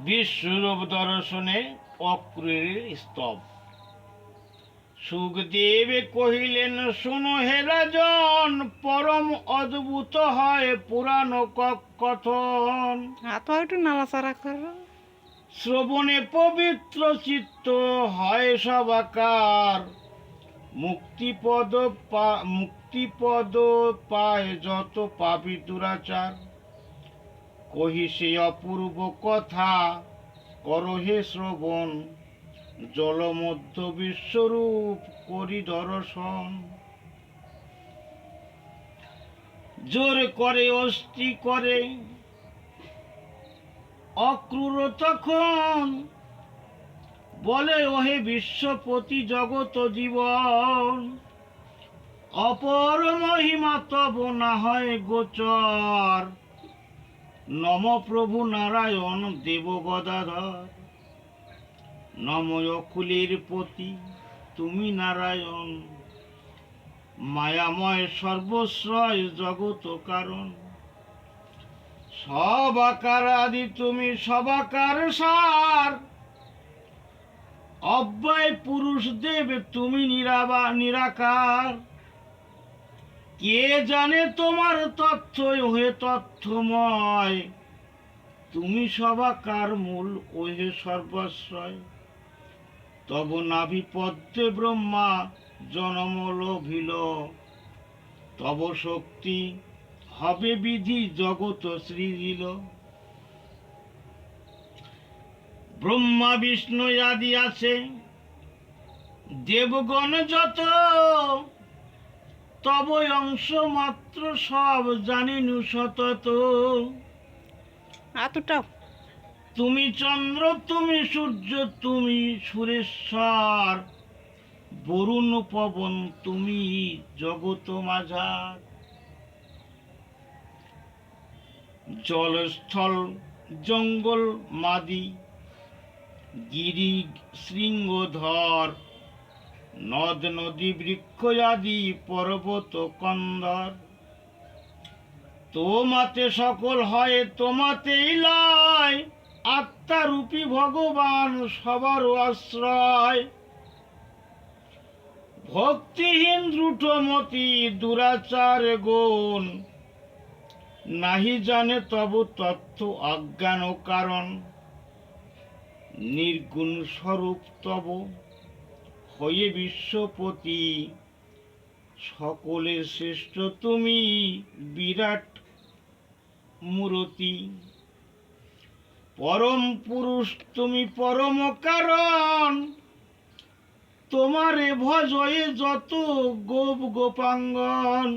বিশ্বরূপ দর্শনে অক্রূরের স্তব। সুখদেব কহিলেন, শোনো হে রাজন, পরম অদ্ভুত হয় পুরাণ কথন। হাত একটু নাড়াচাড়া করো। শ্রবণে পবিত্র চিত্ত হয় সবাকার, মুক্তিপদ পায় যত পাপী দুরাচার। কহি সে অপূর্ব কথা, করো হে শ্রবণ, জলমধ্য বিশ্বরূপ করি দর্শন। জোর করে অস্থি করে অক্রূর তখন, বলে ওহে বিশ্বপতি জগত জীবন, অপর মহিমা তব না হয় গোচর। নম প্রভু নারায়ণ দেব গদাধর, নম অকুলের পতি তুমি নারায়ণ, মায়াময় সর্বশ্রয় জগত কারণ। সবাকার আদি তুমি সবাকার সার, অব্যয় পুরুষ দেব তুমি নিরাকার। কে জানে তোমার তথ্য ওহে তথ্যময়, তুমি সবাকার মূল ওহে সর্বাশ্রয়। তব নাভি পদ্মে ব্রহ্মা জনম লভিল, তব শক্তি হবে বিধি জগত সৃজিল। ব্রহ্মা বিষ্ণু আদি আছে দেবগণ যত, তব অংশ মাত্র সব জানিনু সতত। হাতটাও তুমি চন্দ্র তুমি সূর্য তুমি সুরেশ্বর, বরুণ পবন তুমি জগত মাঝার। জলস্থল জঙ্গল মাদি গিরি শৃঙ্গধর, নদ নদী বৃক্ষ আদি পর্বত কন্দর। তোমাতে সকল হয় তোমাতেই লয়, আত্মারূপী ভগবান সবার আশ্রয়। ভক্তিহীন দ্রুটমতি দুরাচার গুণ, নাহি জানে তব তথ্য অজ্ঞান কারণ। নির্গুণ স্বরূপ তব হয়ে বিশ্বপতি, সকলের শ্রেষ্ঠ তুমি বিরাট মূরতি। পরম পুরুষ তুমি পরম কারণ, তোমারে ভজয়ে যত গোপ গোপাঙ্গন।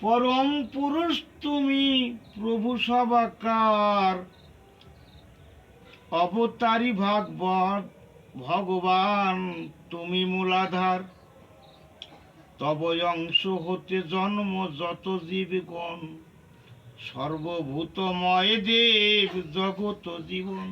পরম পুরুষ তুমি প্রভু সবাকার, অবতারী ভাগবত ভগবান তুমি মূলাধার। তব অংশ হতে জন্ম যত জীবগণ, সর্বভূতময় দেব জগত জীবন।